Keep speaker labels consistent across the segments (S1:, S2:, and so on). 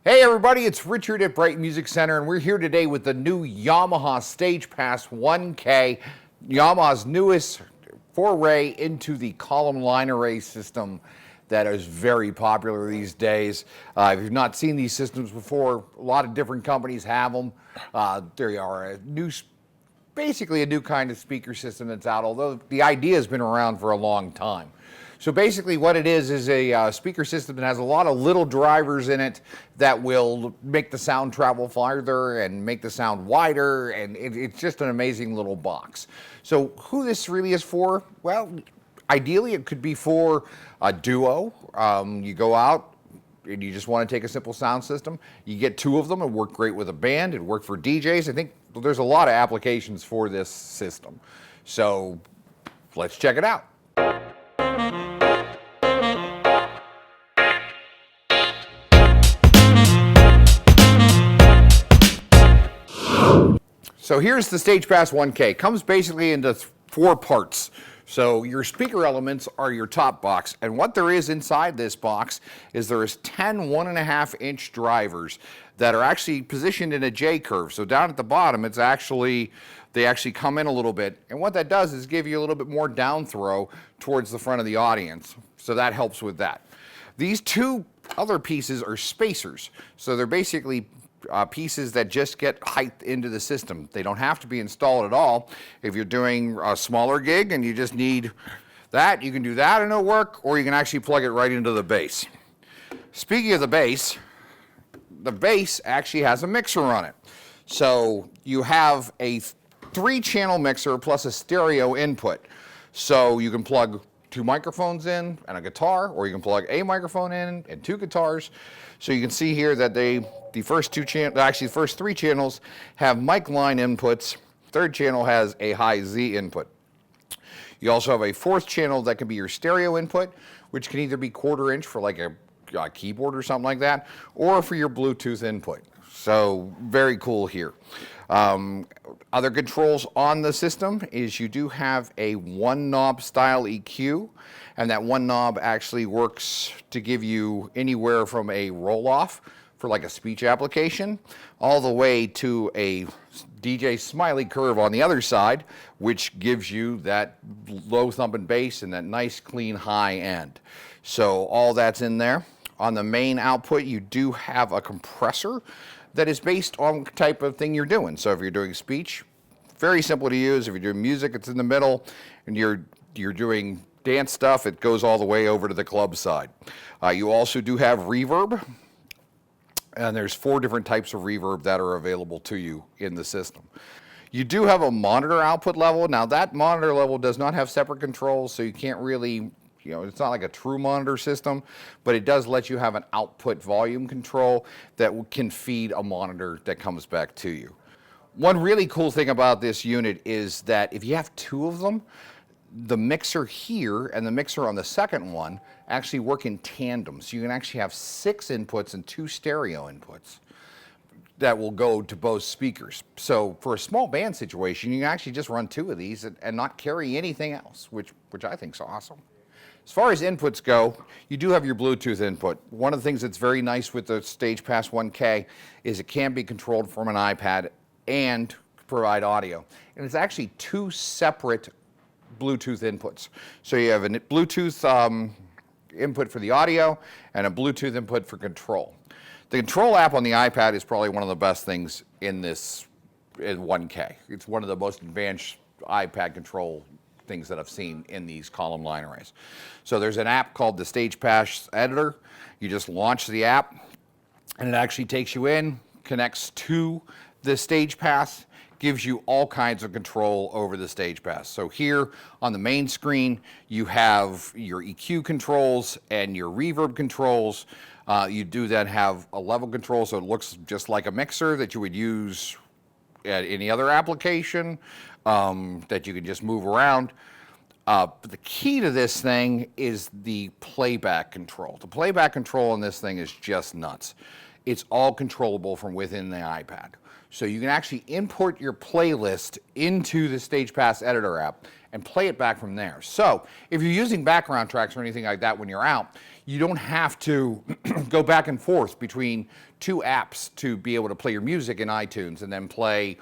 S1: Hey everybody, it's Richard at Bright Music Center, and we're here today with the new Yamaha Stagepas 1K, Yamaha's newest foray into the column line array system that is very popular these days. If you've not seen these systems before, a lot of different companies have them. They are basically a new kind of speaker system that's out, although the idea has been around for a long time. So basically what it is a speaker system that has a lot of little drivers in it that will make the sound travel farther and make the sound wider, and it's just an amazing little box. So who this really is for? Well, ideally it could be for a duo. You go out and you just want to take a simple sound system. You get two of them. It work great with a band. It worked for DJs. I think there's a lot of applications for this system. So let's check it out. So here's the Stagepas 1K. Comes basically into four parts. So your speaker elements are your top box, and what there is inside this box is there is 10 1.5-inch drivers that are actually positioned in a J curve. So down at the bottom, they actually come in a little bit, and what that does is give you a little bit more down throw towards the front of the audience. So that helps with that. These two other pieces are spacers. So they're basically pieces that just get height into the system. They don't have to be installed at all. If you're doing a smaller gig and you just need that, you can do that and it'll work, or you can actually plug it right into the bass. Speaking of the bass actually has a mixer on it. So you have a 3-channel mixer plus a stereo input. So you can plug 2 microphones in and a guitar, or you can plug a microphone in and 2 guitars. So you can see here that the first 3 channels have mic line inputs. Third channel has a high Z input. You also have a 4th channel that can be your stereo input, which can either be 1/4 inch for like a keyboard or something like that, or for your Bluetooth input. So very cool here. Other controls on the system is you do have a 1-knob style EQ, and that 1 knob actually works to give you anywhere from a roll-off for like a speech application, all the way to a DJ smiley curve on the other side, which gives you that low thumping bass and that nice clean high end. So all that's in there. On the main output, you do have a compressor that is based on the type of thing you're doing. So if you're doing speech, very simple to use. If you're doing music, it's in the middle, and you're doing dance stuff, it goes all the way over to the club side. You also do have reverb, and there's 4 different types of reverb that are available to you in the system. You do have a monitor output level. Now that monitor level does not have separate controls, so you can't really, it's not like a true monitor system, but it does let you have an output volume control that can feed a monitor that comes back to you. One really cool thing about this unit is that if you have 2 of them, the mixer here and the mixer on the second one actually work in tandem. So you can actually have 6 inputs and 2 stereo inputs that will go to both speakers. So for a small band situation, you can actually just run 2 of these and not carry anything else, which I think is awesome. As far as inputs go, you do have your Bluetooth input. One of the things that's very nice with the Stagepas 1K is it can be controlled from an iPad and provide audio. And it's actually 2 separate Bluetooth inputs. So you have a Bluetooth input for the audio and a Bluetooth input for control. The control app on the iPad is probably one of the best things in 1K. It's one of the most advanced iPad control things that I've seen in these column line arrays. So there's an app called the Stagepas Editor. You just launch the app, and it actually takes you in, connects to the Stagepas, gives you all kinds of control over the Stagepas. So here on the main screen, you have your EQ controls and your reverb controls. You do then have a level control, so it looks just like a mixer that you would use at any other application that you can just move around. But the key to this thing is the playback control. The playback control on this thing is just nuts. It's all controllable from within the iPad. So you can actually import your playlist into the Stagepas Editor app and play it back from there. So if you're using background tracks or anything like that when you're out, you don't have to go back and forth between two apps to be able to play your music in iTunes and then play,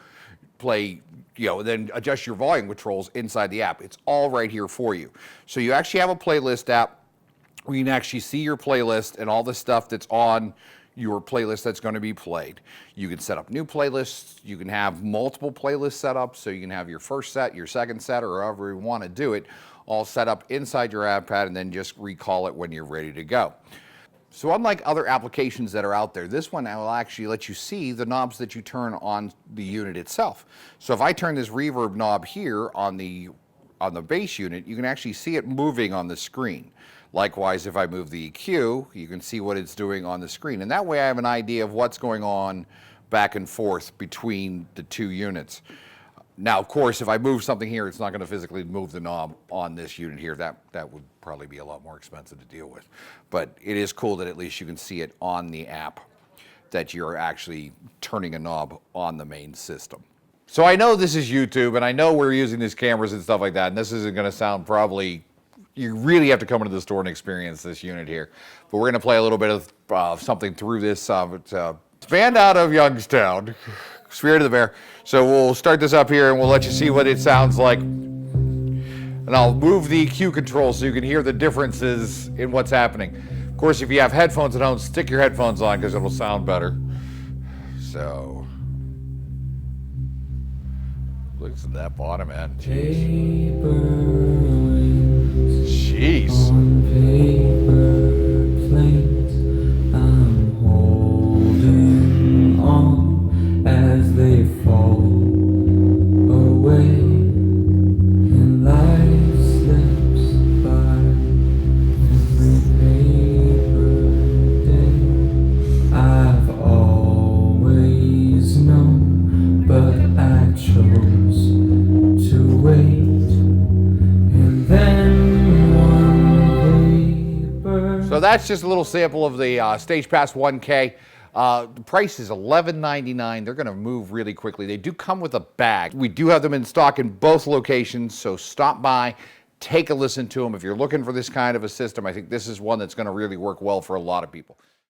S1: then adjust your volume controls inside the app. It's all right here for you. So you actually have a playlist app where you can actually see your playlist and all the stuff that's on your playlist that's going to be played. You can set up new playlists. You can have multiple playlists set up, so you can have your first set, your second set, or however you want to do it, all set up inside your iPad, and then just recall it when you're ready to go. So unlike other applications that are out there, this one will actually let you see the knobs that you turn on the unit itself. So if I turn this reverb knob here on the bass unit, you can actually see it moving on the screen. Likewise, if I move the EQ, you can see what it's doing on the screen. And that way I have an idea of what's going on back and forth between the two units. Now, of course, if I move something here, it's not going to physically move the knob on this unit here. That would probably be a lot more expensive to deal with. But it is cool that at least you can see it on the app, that you're actually turning a knob on the main system. So I know this is YouTube, and I know we're using these cameras and stuff like that, and this isn't going to sound probably... You really have to come into the store and experience this unit here. But we're going to play a little bit of something through this. It's a band out of Youngstown, Spirit of the Bear. So we'll start this up here and we'll let you see what it sounds like. And I'll move the EQ control so you can hear the differences in what's happening. Of course, if you have headphones at home, stick your headphones on because it'll sound better. So, look at that bottom end. Jeez.
S2: On paper planes, I'm holding on as they fall away, and life slips by. Every paper day I've always known, but I chose to wait, and then
S1: so that's just a little sample of the Stagepas 1K. The price is $11.99. They're going to move really quickly. They do come with a bag. We do have them in stock in both locations, so stop by, take a listen to them. If you're looking for this kind of a system, I think this is one that's going to really work well for a lot of people.